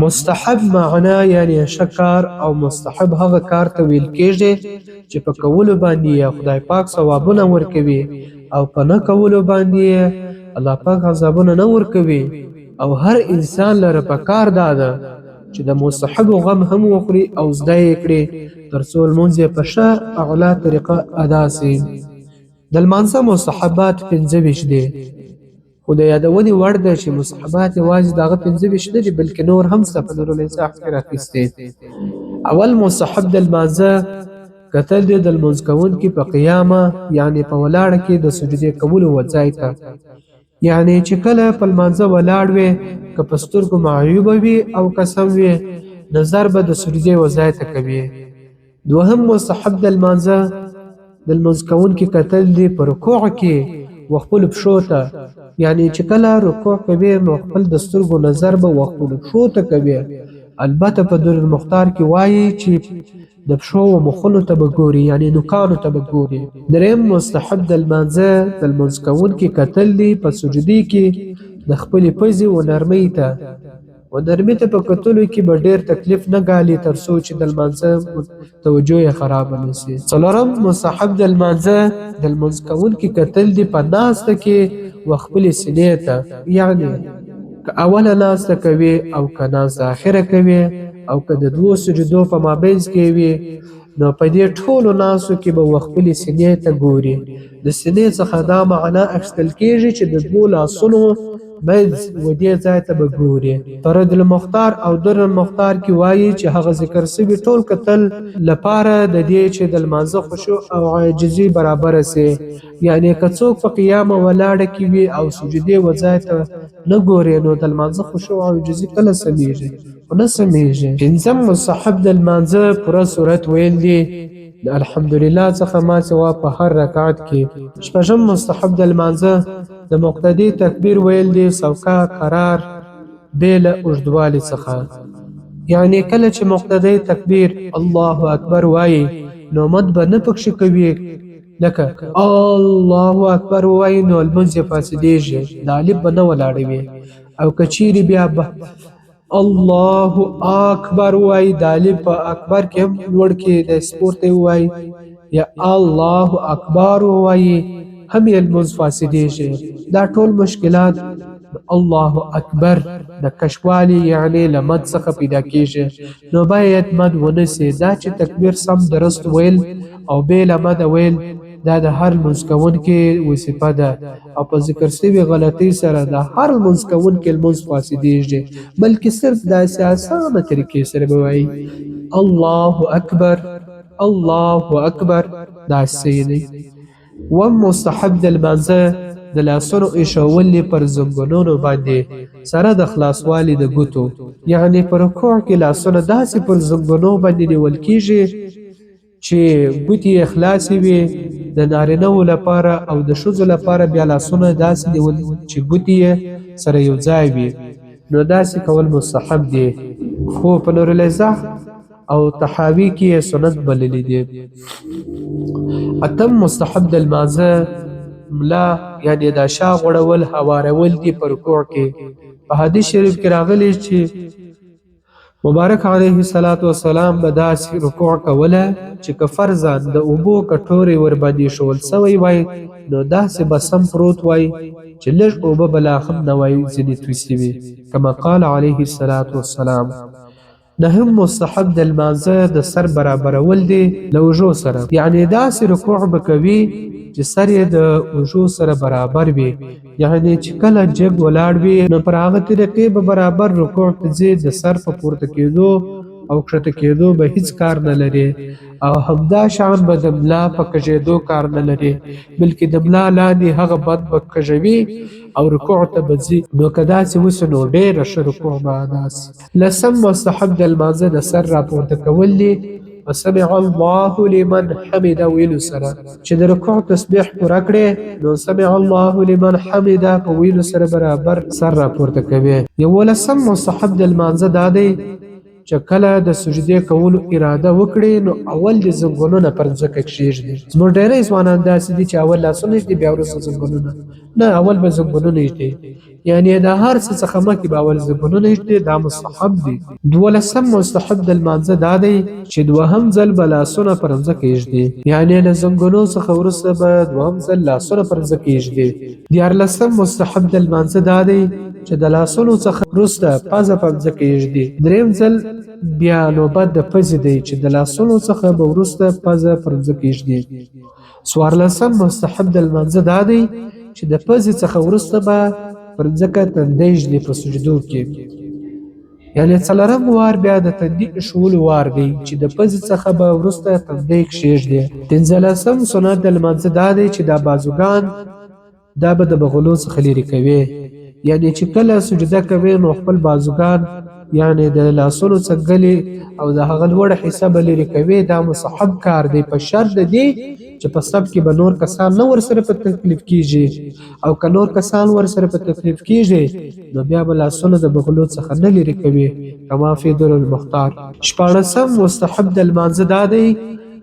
مستحب معنا یعنی ښه کار او مستحب هغه کار ته ویل کېږي چې په کولو باندې یې خدای پاک ثوابونه ورکوي او په نه کولو باندې یې الله پاک عذابونه نه ورکوي. او هر انسان لره پکار دا ده چې د مستحب غم هم وخوري او زده یې کړي تر څو لمونځ یې په ښه اعلی طریقه ادا سي. د لمانځه مستحبات 25 دي، خو د یادونې وړ ده چې مستحبات یوازې دغه 25 نه دي بلکې نور هم سته په نورالانصاف کې راخیستي. اول مستحب د لمانځه کتل دی د لمونځ کوونکي په قیامه یعنی په ولاړه کې د سجدې کولو وځای ته، یعنی چې کله په لمانځه ولاړ وي که په سترګو معیوبه وي او قسم وي نظر به د سجدې وځای ته کوي. دوهم مستحب د لمانځه د لمونځ کوونکي کتل دی په رکوع کې وخپل پښو ته، یعنی چې کله رکوع کوي نو خپل د سترګو نظر به وخپل پښو ته کوي. البته په دور المختار کې وایي چې د پښو و مخونو ته به ګوري یعنی نوکانو ته به ګوري. دریم مستحب د لمانځه د لمونځ کوونکي کتل دی په سجدې کې د خپلې پزې و نرمۍ ته، و نرمۍ ته په کتلو کې به ډېر تکلیف نه ګالي تر څو چې د لمانځه توجه یې خرابه نه سي. څلورم مستحب د لمانځه د لمونځ کوونکي کتل دی په ناسته کې و خپلې سینې ته، یعنی که اوله ناسته کوي او که ناسته آخره کوي او که د دوو سجدو په مابینځ کې وي نو په دې ټولو ناستو کې به خپلې سینې ته ګوري. د سینې څخه دا معنا اخیستل کېږي چې د دوو لاسونو منځ و دې ځای ته به ګوري. فرد المختار او در المختار کې وایي چې هغه ذکر سوي ټول کتل لپاره د دې چې د لمانځه خشوع او عاجزي برابره سي، یعنی که څوک په قیامه ولاړه کې وي او سجدې و ځای ته نه ګوري نو د لمانځه خشوع او عاجزي کله سمیږي او نه سمیږي. پنځم مستحب د لمانځه پوره صورت ویل دي د الحمدلله څخه ما سوا په هر رکعت کې. شپږم مستحب د لمانځه د مقتدي تکبیر ویل دي سوکا قرار بې له اوږدوالي څخه، یعنی کله چې مقتدي تکبیر الله اکبر وایي نو مد به نه پکښې کوي، لکه الله اکبر وایي نو لمونځ یې فاسدېږي، د الف به نه ولاړوي. او که چیرې بیا به الله اکبر وای د الف په اکبر کې هم لوړ کې د سپورته وای یا الله اکبر وای هم یې لمونځ فاسدېږي. دا ټول مشکلات الله اکبر د کشوالی یعنی لمد څخه پیدا کېږي، نو باید مد ونه سي. دا چې تکبیر سم درست ویل او بې له مده ویل دا د هر لمونځ کوونکي وظیفه ده او په ذکر سوي غلطۍ سره د هر لمونځ کوونکي لمونځ فاسدېږي، بلکې صرف داسې اسانه طریقې سره به وایي الله اکبر الله اکبر. دا صحیح دی. مستحب د لمانځه د لاسونو ایښول پر زنګونونو باندې سره د خلاصوالي د ګوتو، یعنی په رکوع کې لاسونه داسې پر زنګونو باندې نیول کېږي چې ګوتې یې خلاصې وي. د نارینه‌و لپاره او د ښځو لپاره بیا لاسونه داسې نیول چې ګوتې یې سره یو ځای وي، نو داسې کول مستحب دی، خو په نورالایزه او تحاوی کې یې سنت بللی دی. اتم مستحب د لمانځه ملا یعنی د شا غوړول هوارول دي په رکوع کې. په حدیث شریف کې راغلی چې مبارک علیه الصلاة والسلام به داسې رکوع کوله چې که فرضاً د اوبو کټورې ورباندې ایښول سوی وای نو داسې به سم پروت وای چې لږ اوبه به لا هم نه وای ځینې توی سوي، کما قال علیه الصلاة والسلام. نهم مستحب د لمانځه د سر برابرول دي له اوږو سره، یعنی داسې رکوع به کوي چې سر یې د اوږو سره برابر وي، یعنی چې کله جګ ولاړ وي نو پر هغه طریقې به برابر رکوع ته ځي. د سر په پورته کېدو او کښته کېدو به هیڅ کار نه لري او همدا شان به د ملا په کږېدو کار نه لري، بلکې د ملا لاندې هغه بد به کږوي او رکوع ته به ځي. نو که داسې وسو نو ډېره ښه رکوع به ادا سي. لسم مستحب د لمانځه د سر راپورته کول دي وسمع الله لمن حمده ویلو سره، چې د رکوع تسبیح پوره کړې نو سمع الله لمن حمده په ویلو سره برابر سر راپورته کوي. یولسم مستحب د لمانځه دا دی چې کله د سجدې کولو اراده وکړي نو اول د زنګونونه پر ځمکه کښېږدي. زموږ ډېری ځوانان داسې دي چې اول لاسونه ږدي بیا وروسته زنګونونه، نه اول به زنګونونه ږدي، یعنی د هر څه څخه مخکې به اول زنګونونه ایږدي دا مستحب دي. 12 مستحب د لمانځه دا دی چې دوهم ځل به لاسونه پر ځمکه ایږدي، یعنی له زنګونو څخه وروسته به دوهم ځل لاسونه پر ځمکه ایږدي. 14 مستحب د لمانځه دا دی چې د لاسونو څخه وروسته پزه پر ځمکه ایږدي. دریم ځل بیا نوبت د پزې دی چې د لاسونو څخه به وروسته پزه پر ځمکه ایږدي. 14 مستحب د لمانځه دا دی چې د پزې څخه وروسته به پر ځمکه تندی ایږدي په سجدو کې، یعنی څلورم وار بیا د تندي ایښولو وار دی چې د پزې څخه به وروسته تندی کښېږدي. 15 سنت د لمانځه دا دی چې دا بازوګان دا به د بغلو څخه لرې کوي، یعنی چې کله سجده کوي نو خپل بازوګان یعنی د لاسونو څنګلې او د هغه لوړه حصه به لرې کوي. دا مستحب کار دی په شرط د دې چې په صف کې به نور کسان نه ورسره په تکلیف کیږي، او که نور کسان ورسره په تکلیف کیږي نو بیا به لاسونه د بغلو څخه نه لرې کوي کما فی در المختار. 14 مستحب د لمانځه دا دی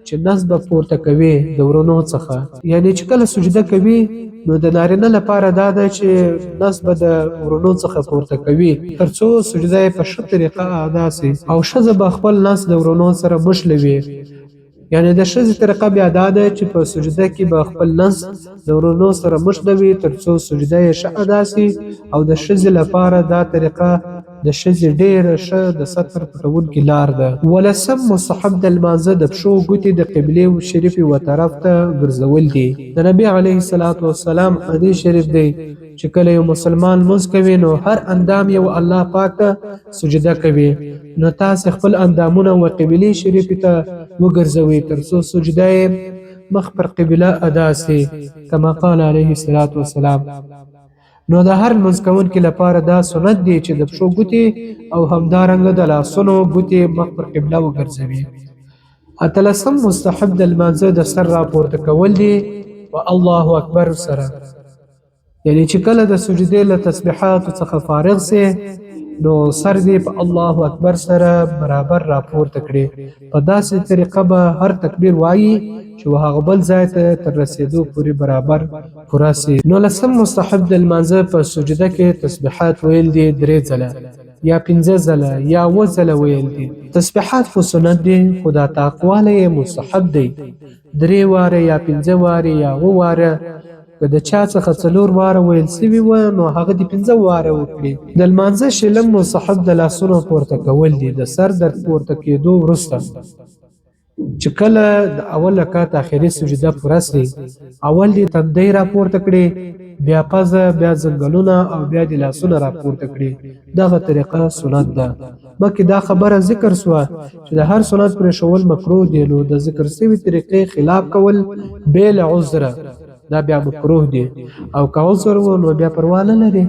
چې نس به پورته کوي د ورونو څخه، یعنی چې کله سجده کوي نو د نارینه لپاره دا ده چې نس به د ورونو څخه پورته کوي ترڅو سجده یې په ښه طریقه ادا سي، او ښځه به خپل نس د ورونو سره مښلوي، یعنی د ښځې طریقه بیا دا ده چې په سجده کې به خپل نس د ورونو سره مښلوي ترڅو سجده یې ښه ادا سي، او د ښځې لپاره دا طریقه د ښځې ډېره ښه د ستر پټونکې لار ده. 15 مستحب د لمانځه د پښو ګوتې د قبلې شریفې و طرف ته ګرځول دي. د نبي علیه الصلاة والسلام حدیث شریف دی چې کله یو مسلمان لمونځ کوي نو هر اندام یو الله پاک ته سجده کوي، نو تاسې خپل اندامونه و قبلې شریفې ته وګرځوئ ترڅو سجده یې مخ پر قبله ادا سي کما قال علیه الصلاة والسلام. نو د هر لمونځ کوونکي لپاره دا سنت دی چې د پښو ګوتې او همدارنګه د لاسونو ګوتې مخ پر قبله وګرځوي. 18 مستحب د لمانځه د سر راپورته کول دي و الله اکبر سره، یعنی چې کله د سجدې له تسبیحاتو څخه فارغ سي نو سر دې په الله اکبر سره برابر راپورته کړي، په داسې طریقه به هر تکبیر وایي چې هغه بل ځای ته تر رسیدو پورې برابر پوره سي. 19 مستحب د لمانځه په سجده کې تسبیحات ویل دي 3 ځله یا 5 ځله یا 7 ځله ویل دي. تسبیحات خو سنت دي خو دا تاقواله مستحب دی، 3 واره یا 5 واره یا 7 واره. که د چا څخه 4 واره ویل سوي و نو هغه د 5 واره وکړي. د لمانځه شلم مستحب د لاسونو پورته کول دي د سر در پورته کېدو وروسته، چې کله د اول رکعت آخري سجده پوره سي اول دې تندی را پورته کړي، بیا پزه، بیا ځنګلونه او بیا د لاسونه را پورته کړي. دغه طریقه سنت ده. مکه دا خبره ذکر سوه چې د هر سنت پرېښول مکروه دی، نو د ذکر سوي طریقې خلاف کول بېل عذره دا بیا مکروه دی، او که عذر و نو بیا پروا نه لري.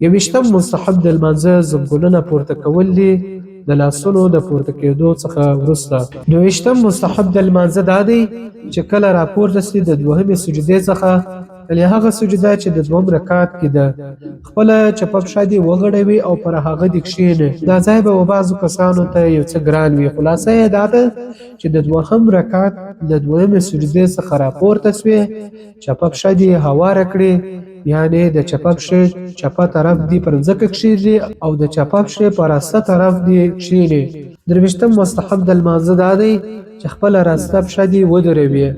20 مستحب د لمانځه زنګونونه پورته کول دي د لاسونو د پورته کېدو څخه وروسته. 22 مستحب د لمانځه دا دی چې کله راپورته سي د دوهمې سجدې څخه، یعنې هغه سجده چې د 2 رکعت کې ده، خپله چپه پښه دې وغړوي او پر هغه دې کښېني. دا ځای به بعضو کسانو ته یو څه ګران وي. خلاصه یې دا ده چې د 2م رکعت د 2مې سجدې څخه راپورته سوې، چپه پښه دې هواره کړي، یعنی د چپه پښې چپه طرف دی پر ځمکه کښېږدي او د چپه پښې په راسته طرف دی کښېني. 23 مستحب د لمانځه دا دی چې خپله راسته پښه دې ودروي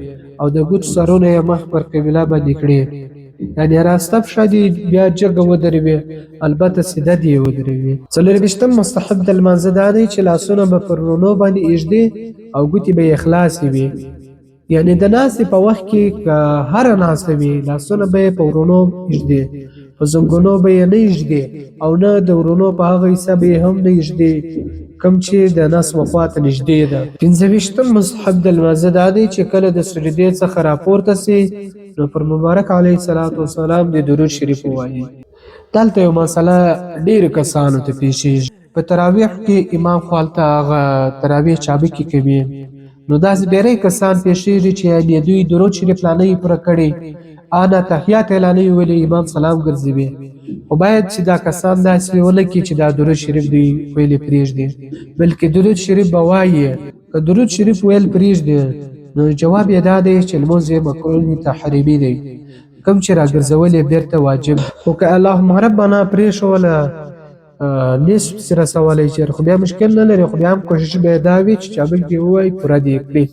او د ګوت سرونه یې مخ پر قبله باندې کړي، یعنی راسته پښه دې بیا جګه ودروي، البته سیده دې ودروي. 24 مستحب د لمانځه دا دی چې لاسونه به پر رونو باندې ایږدي او ګوتې به یې خلاصې وي، یعنی د ناستې په وخت کې که هره ناسته وي لاسونه به یې په ورونو ایږدي، په زنګونو به یې نه ایږدي او نه د ورونو په هغه حصه به یې هم نه ایږدي کوم چې د نس وخوا ته نږدې ده. 25 مستحب د لمانځه دا دی چې کله د سجدې څخه راپورته سي نو پر مبارک علیه الصلاة والسلام د درود شریف ووایي. دلته یو مسله ډېرو کسانو ته پیښیږي، په تراویح کې امام خپلته هغه تراویح چابکي کوي، نو داسې ډېری کسان پیښیږي چې یعنې دوی درود شریف لا نه وي پوره کړی، انا تحیات یې لا نه وي ویلي، امام سلام ګرځوي. خو باید چې دا کسان داسې ونه کړي چې دا درود شریف دوی ویلې پرېږدي، بلکې درود شریف به وایي. که درود شریف ویل پرېږدي نو جواب یې دا دی چې لمونځ یې مکروه تحریمي دی. کوم چې راګرځول یې بیرته واجب دي. خو که اللهم ربنا پرېښوله نصف سره رسولی چېرې خو بیا مشکل نه لري، خو بیا هم کوشش به یې دا وي چې چا بل کې ووایي پوره دې کړي.